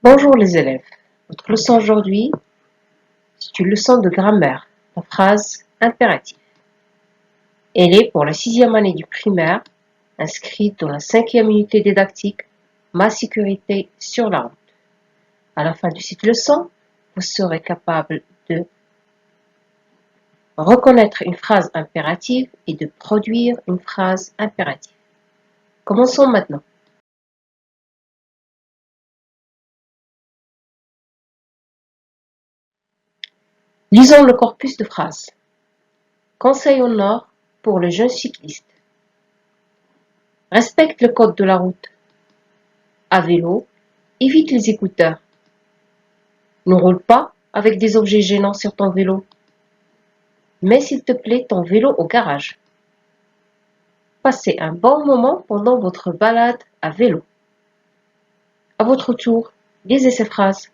Bonjour les élèves, votre leçon aujourd'hui, c'est une leçon de grammaire, la phrase impérative. Elle est pour la 6e année du primaire, inscrite dans la 5e unité didactique, Ma sécurité sur la route. À la fin de cette leçon, vous serez capable de reconnaître une phrase impérative et de produire une phrase impérative. Commençons maintenant. Lisons le corpus de phrases. Conseil au nord pour le jeune cycliste. Respecte le code de la route. À vélo, évite les écouteurs. Ne roule pas avec des objets gênants sur ton vélo. Mets s'il te plaît ton vélo au garage. Passez un bon moment pendant votre balade à vélo. À votre tour, lisez ces phrases.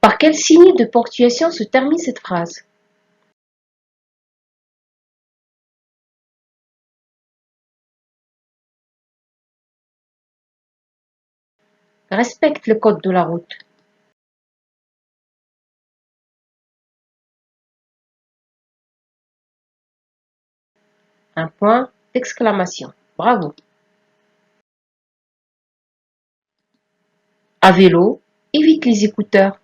Par quel signe de ponctuation se termine cette phrase? Respecte le code de la route. Un point d'exclamation. Bravo. À vélo, évite les écouteurs.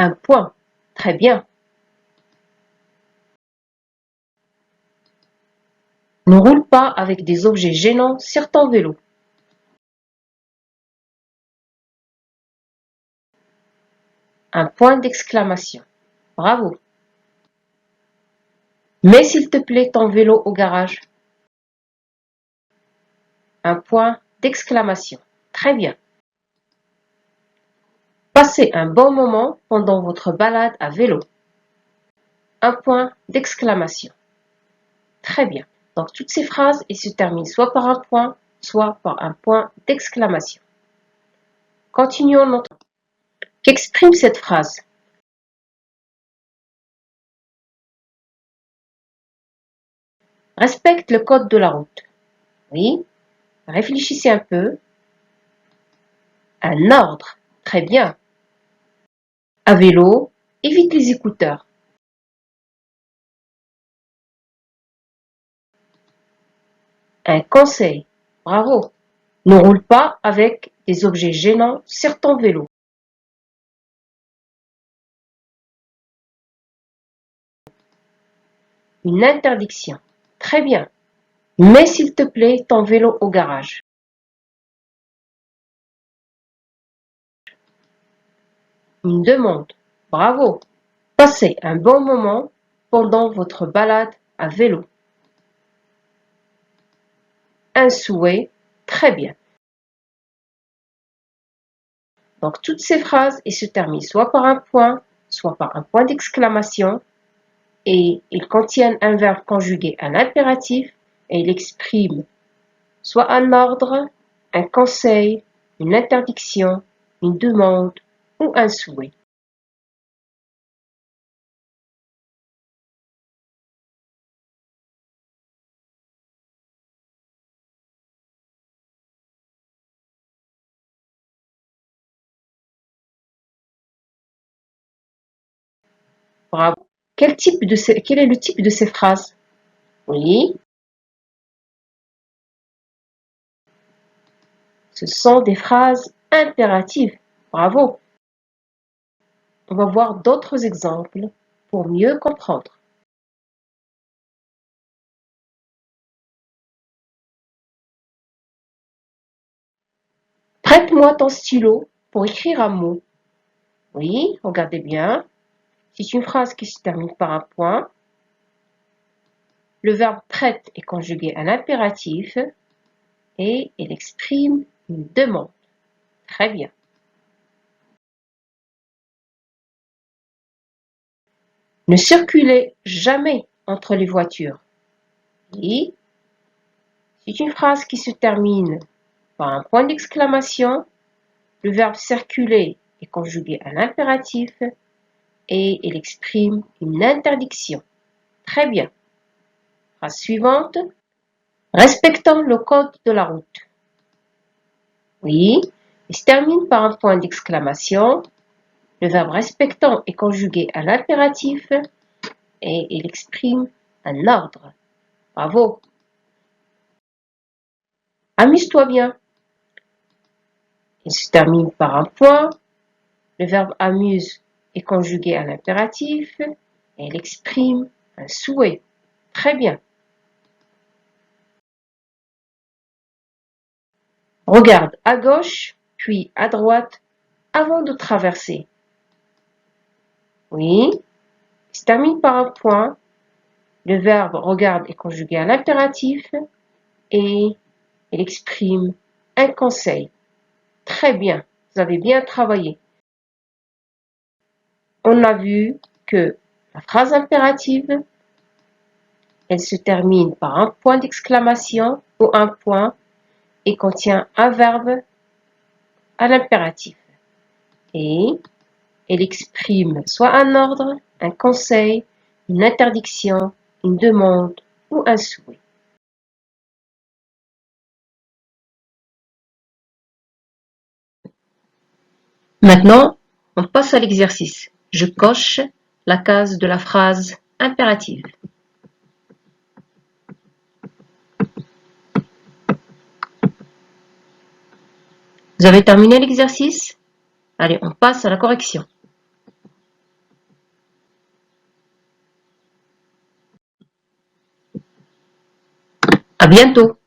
Un point. Très bien. Ne roule pas avec des objets gênants sur ton vélo. Un point d'exclamation. Bravo. Mets s'il te plaît ton vélo au garage. Un point d'exclamation. Très bien. Passez un bon moment pendant votre balade à vélo. Un point d'exclamation. Très bien. Donc toutes ces phrases, elles se terminent soit par un point, soit par un point d'exclamation. Continuons notre... Qu'exprime cette phrase? Respecte le code de la route. Oui. Réfléchissez un peu. Un ordre. Très bien. À vélo, évite les écouteurs. Un conseil. Bravo. Ne roule pas avec des objets gênants sur ton vélo. Une interdiction. Très bien. Mets s'il te plaît ton vélo au garage. Une demande. Bravo. Passez un bon moment pendant votre balade à vélo. Un souhait. Très bien. Donc toutes ces phrases, elles se terminent soit par un point, soit par un point d'exclamation, et ils contiennent un verbe conjugué à l'impératif, et ils expriment soit un ordre, un conseil, une interdiction, une demande ou un souhait. Bravo. Quel est le type de ces phrases? Oui, ce sont des phrases impératives. Bravo. On va voir d'autres exemples pour mieux comprendre. Prête-moi ton stylo pour écrire un mot. Oui, regardez bien. C'est une phrase qui se termine par un point. Le verbe prête est conjugué à l'impératif et elle exprime une demande. Très bien. Ne circulez jamais entre les voitures. Oui, c'est une phrase qui se termine par un point d'exclamation. Le verbe circuler est conjugué à l'impératif et il exprime une interdiction. Très bien. Phrase suivante. Respectons le code de la route. Oui, il se termine par un point d'exclamation. Le verbe respectant est conjugué à l'impératif et il exprime un ordre. Bravo. Amuse-toi bien. Il se termine par un point. Le verbe amuse est conjugué à l'impératif et il exprime un souhait. Très bien. Regarde à gauche, puis à droite avant de traverser. Oui, il se termine par un point. Le verbe regarde est conjugué à l'impératif et il exprime un conseil. Très bien, vous avez bien travaillé. On a vu que la phrase impérative, elle se termine par un point d'exclamation ou un point et contient un verbe à l'impératif. Et elle exprime soit un ordre, un conseil, une interdiction, une demande ou un souhait. Maintenant, on passe à l'exercice. Je coche la case de la phrase impérative. Vous avez terminé l'exercice? Allez, on passe à la correction. À bientôt!